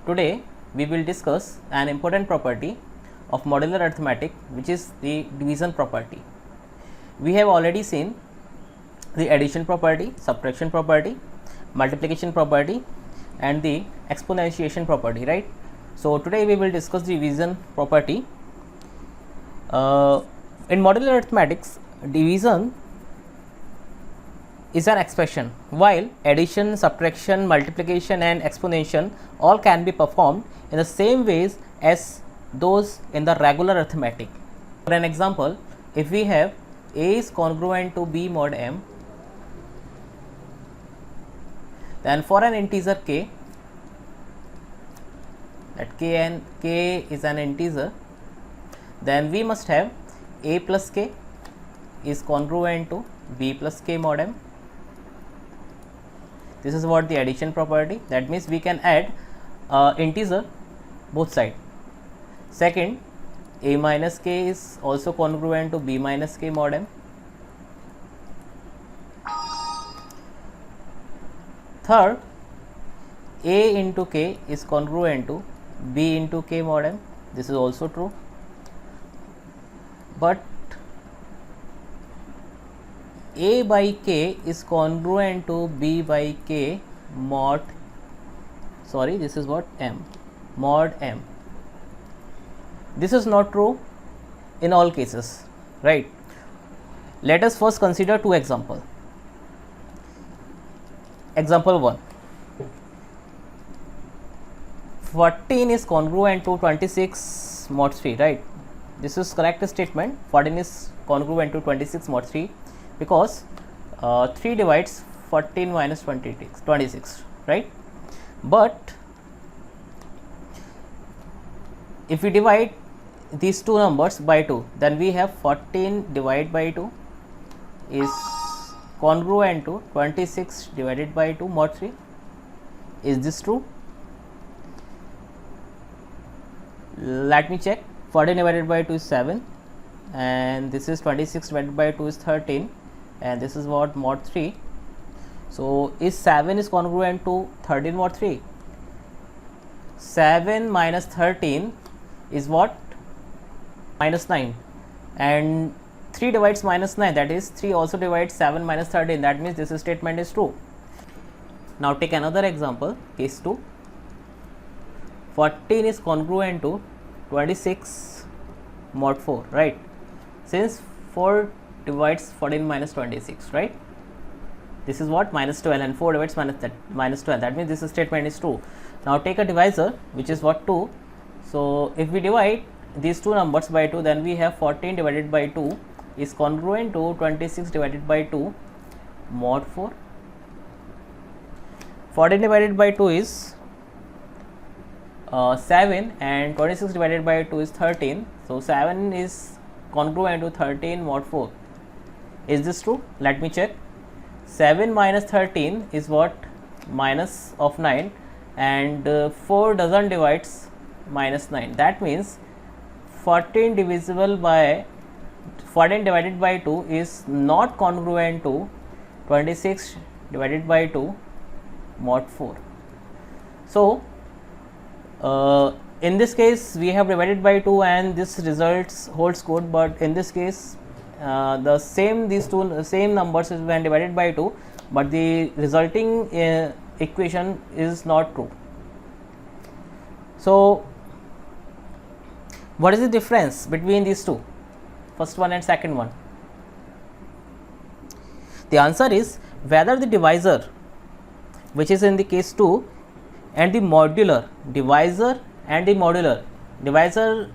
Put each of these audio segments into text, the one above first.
Today we will discuss an important property of modular arithmetic, which is the division property. We have already seen the addition property, subtraction property, multiplication property and the exponentiation property, right? So today we will discuss the division property. In modular arithmetics, division is an expression, while addition, subtraction, multiplication and exponentiation all can be performed in the same ways as those in the regular arithmetic. For an example, if we have A is congruent to B mod M, then for an integer k, that k is an integer, then we must have A plus k is congruent to B plus k mod M. This is what the addition property, that means we can add integer both sides. Second, A minus k is also congruent to B minus k mod M. Third, A into k is congruent to B into k mod M. This is also true, but A by k is congruent to B by k mod, this is what, M, mod M. This is not true in all cases, right? Let us first consider two examples. Example 1, 14 is congruent to 26 mod 3, right? This is correct statement. 14 is congruent to 26 mod 3 because 3 divides 14 minus 26, right? But if we divide these two numbers by 2, then we have 14 divided by 2 is congruent to 26 divided by 2 mod 3. Is this true? Let me check. 14 divided by 2 is 7 and this is 26 divided by 2 is 13 and this is what, mod 3. So is 7 is congruent to 13 mod 3? 7 minus 13 is what? Minus 9, and 3 divides minus 9, that is 3 also divides 7 minus 13, that means this statement is true. Now take another example, case 2. 14 is congruent to 26 mod 4, right? Since 4 divides 14 minus 26, right? This is what, minus 12, and 4 divides minus 12, that means this statement is true. Now take a divisor, which is what, 2. So if we divide these two numbers by 2, then we have 14 divided by 2 is congruent to 26 divided by 2 mod 4. 14 divided by 2 is 7 and 26 divided by 2 is 13. So 7 is congruent to 13 mod 4. Is this true? Let me check. 7 minus 13 is what? Minus of 9, and 4 doesn't divides minus 9. That means 14 divisible by 14 divided by 2 is not congruent to 26 divided by 2 mod 4. So in this case we have divided by 2 and this results holds good, but in this case these two same numbers is when divided by 2, but the resulting equation is not true. So what is the difference between these two, first one and second one? The answer is whether the divisor, which is in the case 2, and the modular, divisor and the modular, divisor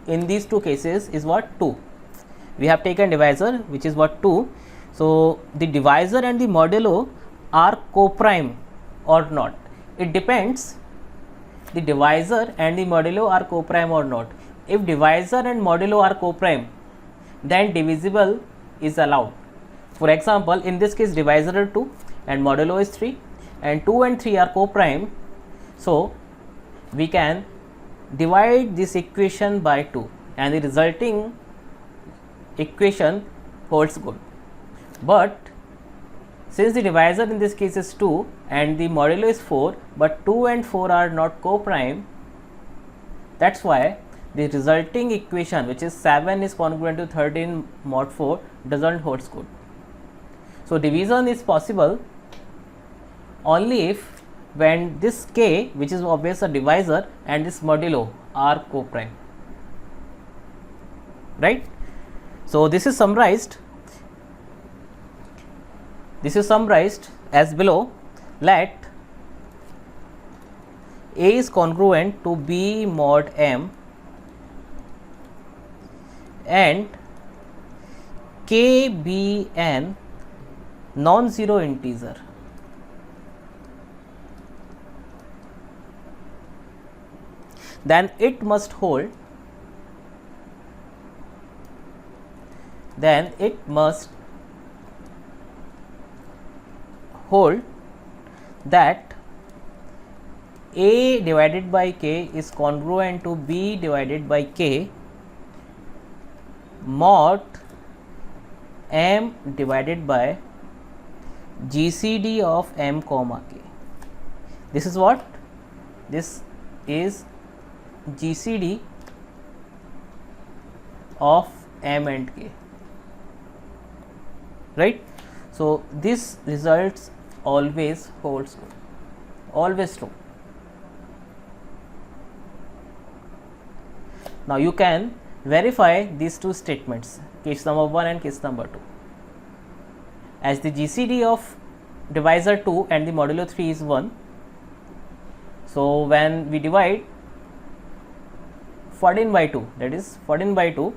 in these two cases is what, 2. We have taken divisor, which is what, 2. So the divisor and the modulo are co-prime or not. It depends, the divisor and the modulo are co-prime or not. If divisor and modulo are co-prime, then divisible is allowed. For example, in this case divisor is 2 and modulo is 3, and 2 and 3 are co-prime, so we can divide this equation by 2 and the resulting equation holds good. But since the divisor in this case is 2 and the modulo is 4, but 2 and 4 are not co-prime, that's why the resulting equation, which is 7 is congruent to 13 mod 4, doesn't holds good. So division is possible only if when this k, which is obvious a divisor, and this modulo are co-prime, right? So this is summarized as below. Let A is congruent to B mod M and k be an non-zero integer. Then it must hold that A divided by k is congruent to B divided by k mod M divided by GCD of M comma k. This is what? This is GCD of M and k, right? So this results always holds good, always true. Now you can verify these two statements, case number 1 and case number 2, as the GCD of divisor 2 and the modulo 3 is 1. So when we divide 14 by 2, that is 14 by 2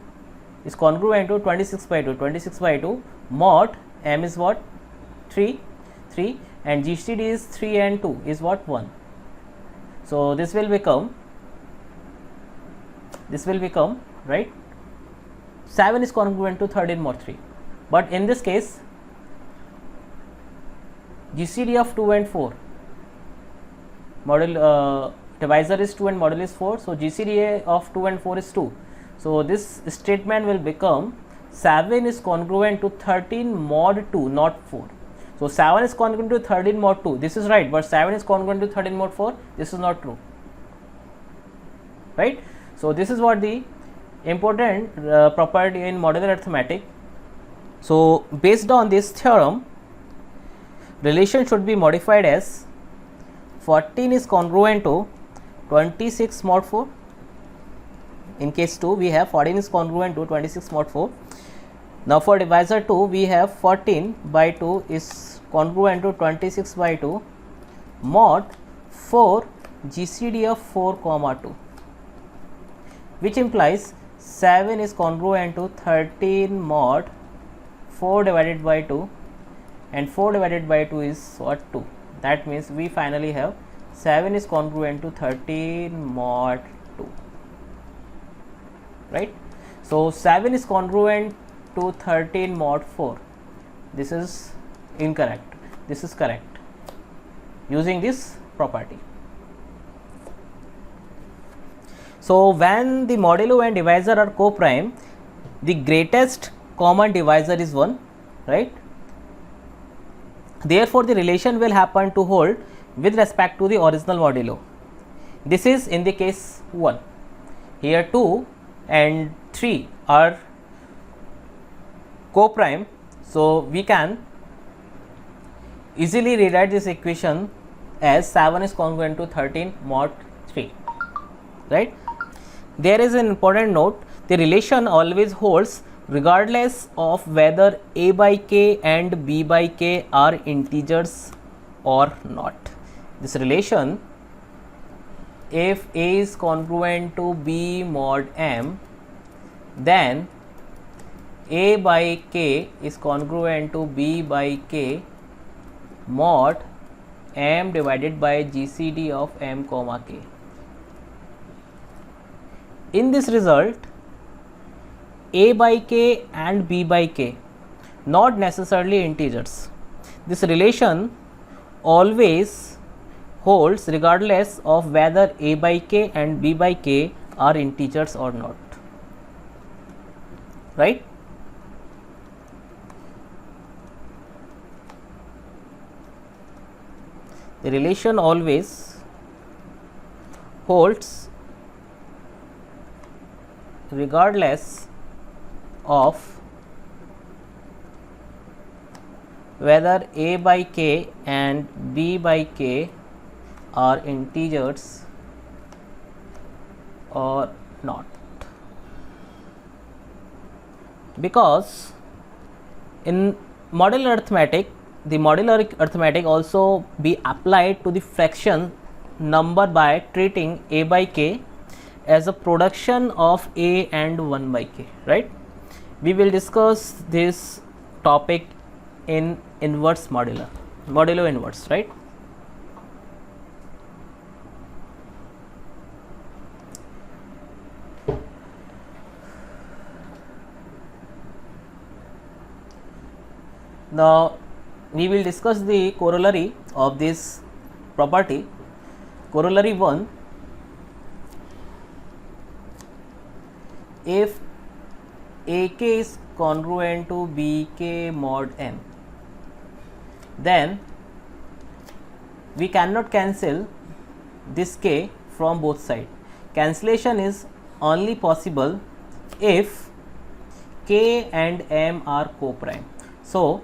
is congruent to 26 by 2. 26 by 2 mod M is what? 3 and GCD is 3 and 2 is what? 1. So this will become right, 7 is congruent to 13 mod 3, but in this case GCD of 2 and 4, divisor is 2 and modulo is 4, so GCD of 2 and 4 is 2. So this statement will become 7 is congruent to 13 mod 2, not 4. So 7 is congruent to 13 mod 2, this is right, but 7 is congruent to 13 mod 4, this is not true, right? So this is what the important property in modular arithmetic. So based on this theorem, relation should be modified as 14 is congruent to 26 mod 4. In case 2 we have 14 is congruent to 26 mod 4. Now for divisor 2 we have 14 by 2 is congruent to 26 by 2 mod 4 GCD of 4 comma 2, which implies 7 is congruent to 13 mod 4 divided by 2, and 4 divided by 2 is what? 2. That means we finally have 7 is congruent to 13 mod 2, right? So 7 is congruent to 13 mod 4. This is incorrect, this is correct using this property. So when the modulo and divisor are co-prime, the greatest common divisor is 1, right? Therefore the relation will happen to hold with respect to the original modulo. This is in the case 1. Here 2 and 3 are co-prime, so we can easily rewrite this equation as 7 is congruent to 13 mod 3, right? There is an important note, the relation always holds regardless of whether A by k and B by k are integers or not. This relation, if A is congruent to B mod M, then A by k is congruent to B by k mod M divided by GCD of M comma k. In this result, A by k and B by k not necessarily integers. This relation always holds regardless of whether A by k and B by k are integers or not, right? the relation always holds regardless of whether a by k and b by k are integers or not, because in modular arithmetic, the modular arithmetic also be applied to the fraction number by treating a by k as a production of a and 1 by k, right? We will discuss this topic in inverse modulo inverse, right? Now we will discuss the corollary of this property. Corollary 1, if ak is congruent to bk mod m, then we cannot cancel this k from both sides. Cancellation is only possible if k and m are co-prime. So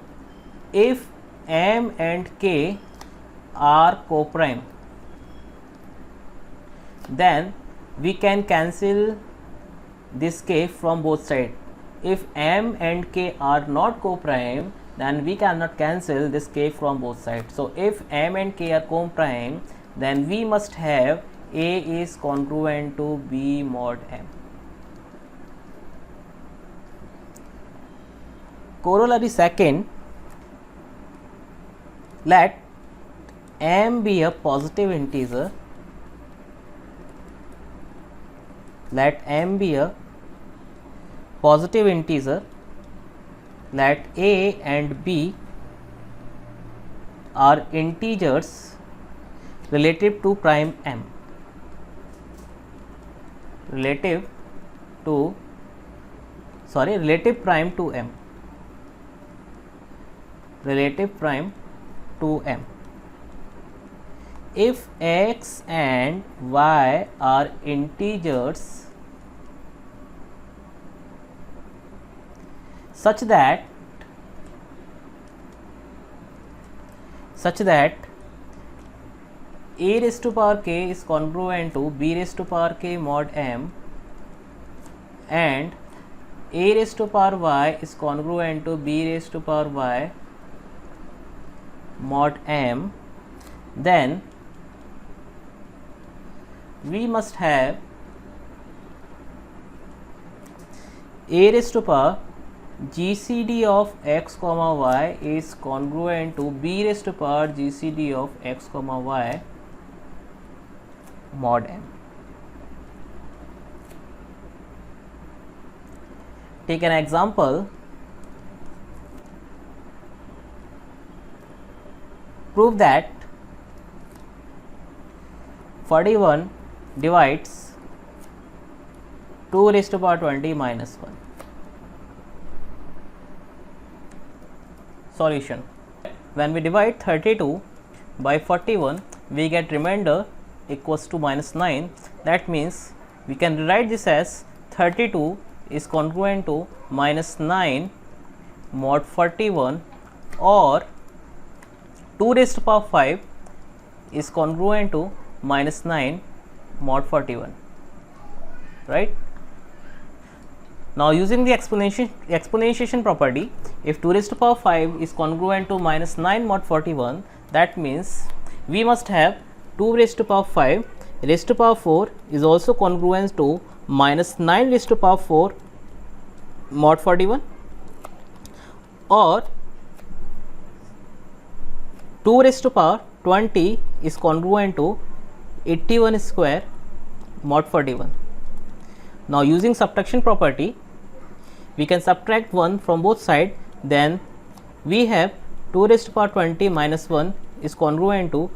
if m and k are co-prime, then we can cancel this k from both sides. If m and k are not co-prime, then we cannot cancel this k from both sides. So if m and k are co-prime, then we must have a is congruent to b mod m. Corollary second, let m be a positive integer, let m be a positive integer, let a and b are integers relative to prime m, relative prime to m, relative prime to m. If x and y are integers such that a raised to power k is congruent to b raised to power k mod m and a raised to power y is congruent to b raised to power y mod m, then we must have a raised to power GCD of x comma y is congruent to b raised to power GCD of x comma y mod m. Take an example. Prove that 41 divides 2 raised to power 20 minus 1. Solution. When we divide 32 by 41, we get remainder equals to minus 9. That means we can rewrite this as 32 is congruent to minus 9 mod 41, or 2 raised to power 5 is congruent to minus 9 mod 41, right? Now using the exponentiation property, if 2 raised to power 5 is congruent to minus 9 mod 41, that means we must have 2 raised to power 5 raised to power 4 is also congruent to minus 9 raised to power 4 mod 41, or 2 raised to power 20 is congruent to 81 square mod 41. Now using subtraction property, we can subtract 1 from both sides, then we have 2 raised to power 20 minus 1 is congruent to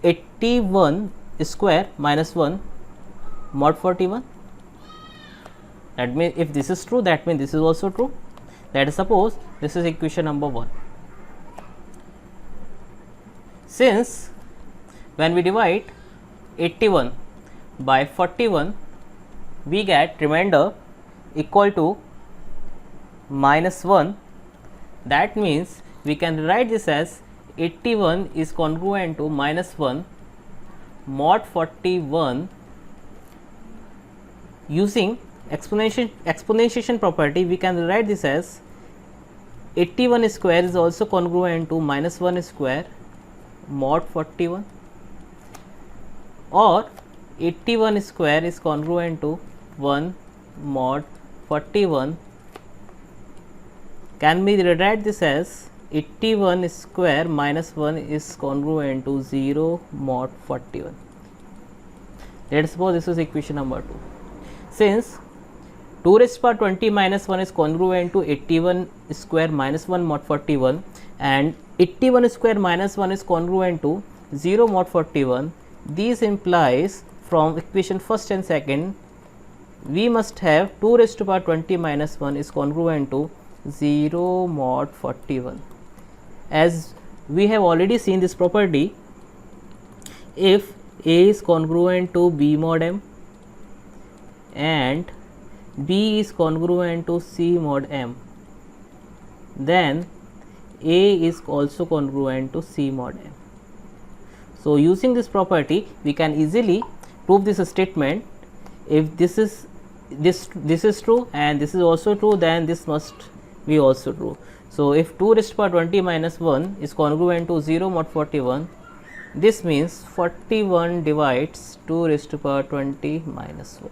81 square minus 1 mod 41. That means if this is true, that means this is also true. Let us suppose this is equation number 1. Since when we divide 81 by 41, we get remainder equal to -1. That means we can write this as 81 is congruent to -1 mod 41. Using exponentiation property, we can write this as 81 square is also congruent to -1 square mod 41, or 81 square is congruent to 1 mod 41. Can we rewrite this as 81 square minus 1 is congruent to 0 mod 41. Let us suppose this is equation number 2. Since 2 raised to power 20 minus 1 is congruent to 81 square minus 1 mod 41, and 81 square minus 1 is congruent to 0 mod 41, this implies from equation first and second we must have 2 raised to power 20 minus 1 is congruent to 0 mod 41. As we have already seen this property, if A is congruent to B mod M and B is congruent to C mod M, then A is also congruent to C mod M. So, using this property we can easily prove this statement. If this is true and this is also true, then this must be also true. So, if 2 raised to power 20 minus 1 is congruent to 0 mod 41, this means 41 divides 2 raised to power 20 minus 1.